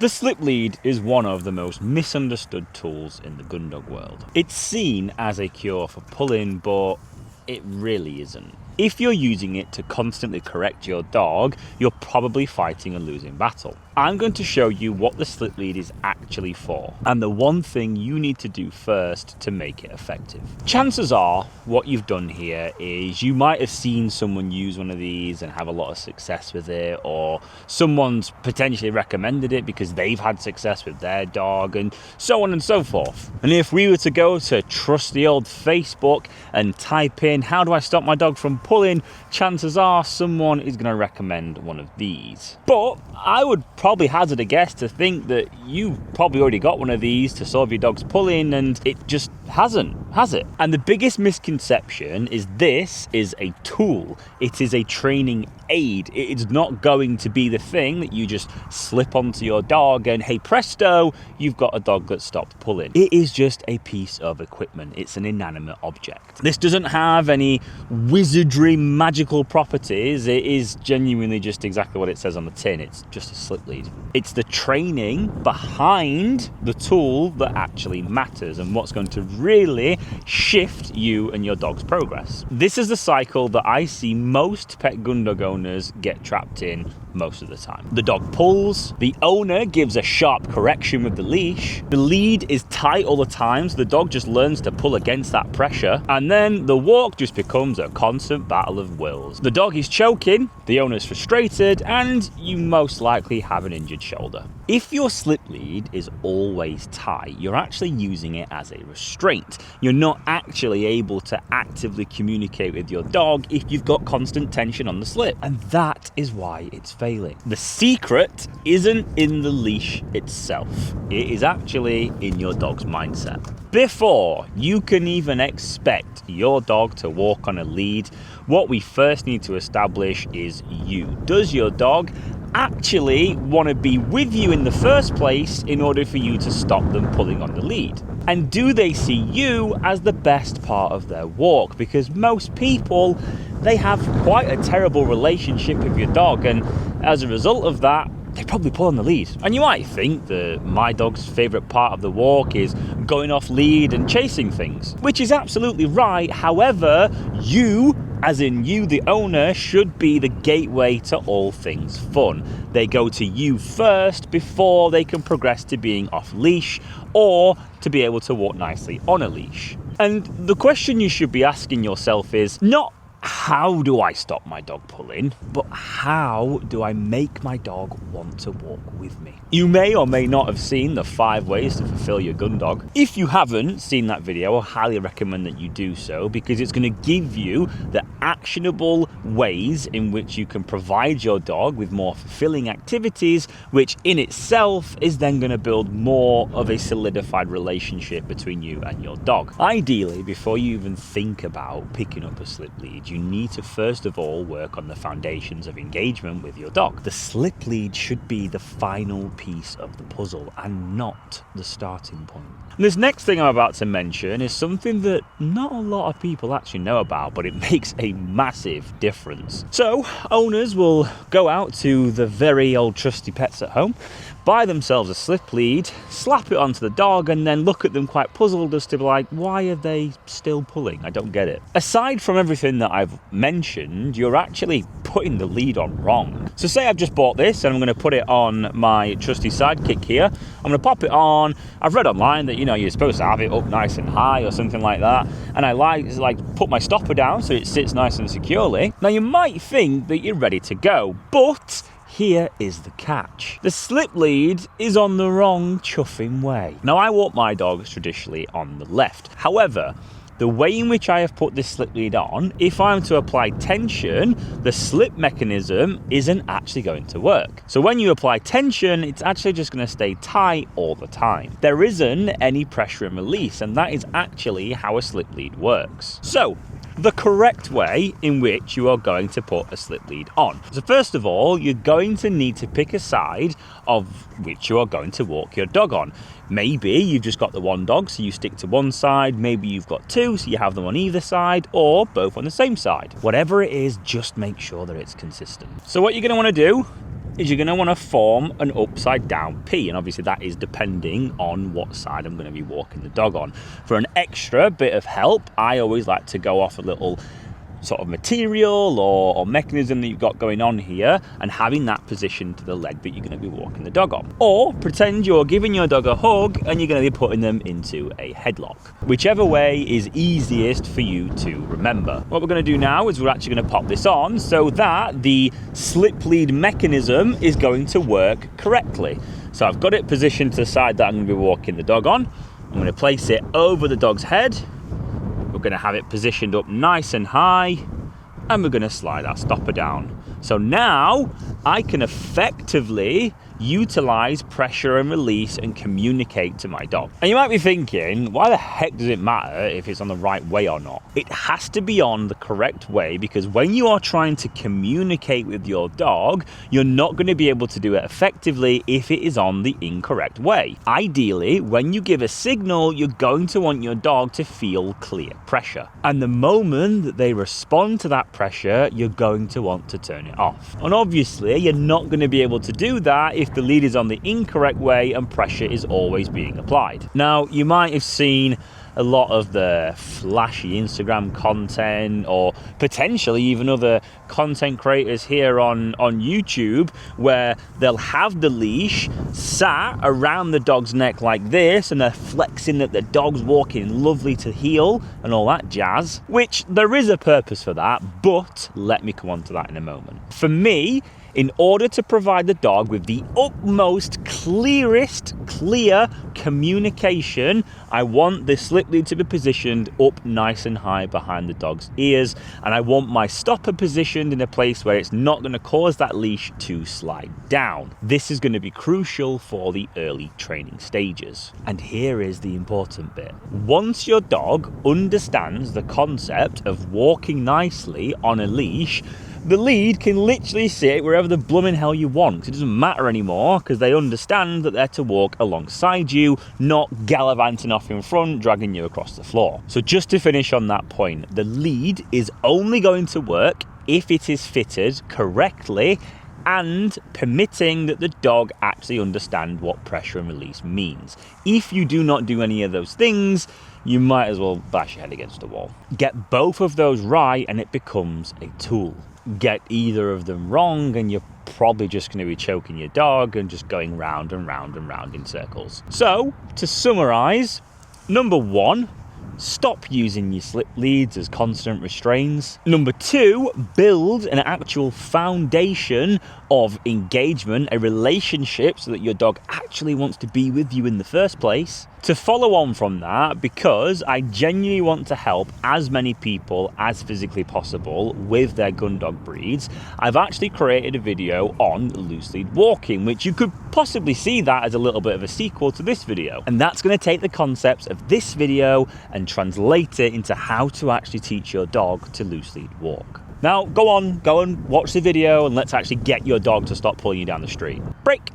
The slip lead is one of the most misunderstood tools in the gundog world. It's seen as a cure for pulling, but it really isn't. If you're using it to constantly correct your dog, you're probably fighting a losing battle. I'm going to show you what the slip lead is actually for, and the one thing you need to do first to make it effective. Chances are, what you've done here is you might have seen someone use one of these and have a lot of success with it, or someone's potentially recommended it because they've had success with their dog, and so on and so forth. And if we were to go to trusty old Facebook and type in, how do I stop my dog from pulling, chances are someone is going to recommend one of these. But I would probably hazard a guess to think that you probably already got one of these to solve your dog's pulling, and it just hasn't, has it? And the biggest misconception is this is a tool. It is a training aid. It's not going to be the thing that you just slip onto your dog and hey presto, you've got a dog that stopped pulling. It is just a piece of equipment. It's an inanimate object. This doesn't have any wizardry magical properties. It is genuinely just exactly what it says on the tin. It's just a slip lead. It's the training behind the tool that actually matters and what's going to really shift you and your dog's progress. This is the cycle that I see most pet gundog owners get trapped in most of the time. The dog pulls, the owner gives a sharp correction with the leash, the lead is tight all the time, so the dog just learns to pull against that pressure, and then the walk just becomes a constant battle of wills. The dog is choking, the owner's frustrated, and you most likely have an injured shoulder. If your slip lead is always tight, you're actually using it as a restraint. You're not actually able to actively communicate with your dog if you've got constant tension on the slip, and that is why it's failing. The secret isn't in the leash itself. It is actually in your dog's mindset. Before you can even expect your dog to walk on a lead, what we first need to establish is you. Does your dog actually want to be with you in the first place in order for you to stop them pulling on the lead? And do they see you as the best part of their walk? Because most people, they have quite a terrible relationship with your dog, and as a result of that, they probably pull on the lead. And you might think that my dog's favourite part of the walk is going off lead and chasing things, which is absolutely right. However, you, as in you, the owner, should be the gateway to all things fun. They go to you first before they can progress to being off leash or to be able to walk nicely on a leash. And the question you should be asking yourself is not, how do I stop my dog pulling, but how do I make my dog want to walk with me? You may or may not have seen the 5 ways to fulfill your gundog. If you haven't seen that video, I highly recommend that you do so, because it's going to give you the actionable ways in which you can provide your dog with more fulfilling activities, which in itself is then going to build more of a solidified relationship between you and your dog. Ideally, before you even think about picking up a slip lead, you need to first of all work on the foundations of engagement with your dog. The slip lead should be the final piece of the puzzle and not the starting point. And this next thing I'm about to mention is something that not a lot of people actually know about, but it makes a massive difference. So owners will go out to the very old trusty Pets at Home, buy themselves a slip lead, slap it onto the dog, and then look at them quite puzzled as to like, why are they still pulling? I don't get it. Aside from everything that I've mentioned, you're actually putting the lead on wrong. So say I've just bought this and I'm going to put it on my trusty sidekick here. I'm going to pop it on. I've read online that, you know, you're supposed to have it up nice and high or something like that. And I like put my stopper down so it sits nice and securely. Now you might think that you're ready to go, but here is the catch. The slip lead is on the wrong chuffing way. Now I walk my dogs traditionally on the left. However, the way in which I have put this slip lead on, if I'm to apply tension, the slip mechanism isn't actually going to work. So when you apply tension, it's actually just going to stay tight all the time. There isn't any pressure and release, and that is actually how a slip lead works. So the correct way in which you are going to put a slip lead on. So first of all, you're going to need to pick a side of which you are going to walk your dog on. Maybe you've just got the one dog, so you stick to one side. Maybe you've got two, so you have them on either side, or both on the same side. Whatever it is, just make sure that it's consistent. So what you're going to want to do is you're going to want to form an upside down P, and obviously that is depending on what side I'm going to be walking the dog on. For an extra bit of help, I always like to go off a little sort of material or mechanism that you've got going on here, and having that position to the leg that you're going to be walking the dog on. Or pretend you're giving your dog a hug and you're going to be putting them into a headlock. Whichever way is easiest for you to remember. What we're going to do now is we're actually going to pop this on so that the slip lead mechanism is going to work correctly. So I've got it positioned to the side that I'm going to be walking the dog on. I'm going to place it over the dog's head. We're going to have it positioned up nice and high, and we're going to slide our stopper down. So now I can effectively utilize pressure and release and communicate to my dog. And you might be thinking, why the heck does it matter if it's on the right way or not? It has to be on the correct way, because when you are trying to communicate with your dog, you're not going to be able to do it effectively if it is on the incorrect way. Ideally, when you give a signal, you're going to want your dog to feel clear pressure. And the moment that they respond to that pressure, you're going to want to turn it off. And obviously, you're not going to be able to do that if the lead is on the incorrect way and pressure is always being applied. Now, you might have seen a lot of the flashy Instagram content, or potentially even other content creators here on YouTube, where they'll have the leash sat around the dog's neck like this, and they're flexing that the dog's walking lovely to heel and all that jazz, which there is a purpose for that, but let me come on to that in a moment. For me, in order to provide the dog with the utmost clear communication, I want the slip lead to be positioned up nice and high behind the dog's ears, and I want my stopper positioned in a place where it's not going to cause that leash to slide down. This is going to be crucial for the early training stages. And here is the important bit. Once your dog understands the concept of walking nicely on a leash, the lead can literally sit wherever the blooming hell you want. It doesn't matter anymore, because they understand that they're to walk alongside you, not gallivanting off in front, dragging you across the floor. So just to finish on that point, the lead is only going to work if it is fitted correctly and permitting that the dog actually understand what pressure and release means. If you do not do any of those things, you might as well bash your head against the wall. Get both of those right and it becomes a tool. Get either of them wrong and you're probably just going to be choking your dog and just going round and round and round in circles. So, to summarize, number 1, stop using your slip leads as constant restraints. Number 2, build an actual foundation of engagement, a relationship, so that your dog actually wants to be with you in the first place. To follow on from that, because I genuinely want to help as many people as physically possible with their gundog breeds, I've actually created a video on loose lead walking, which you could possibly see that as a little bit of a sequel to this video. And that's going to take the concepts of this video and translate it into how to actually teach your dog to loose lead walk. Now, go and watch the video and let's actually get your dog to stop pulling you down the street. Break.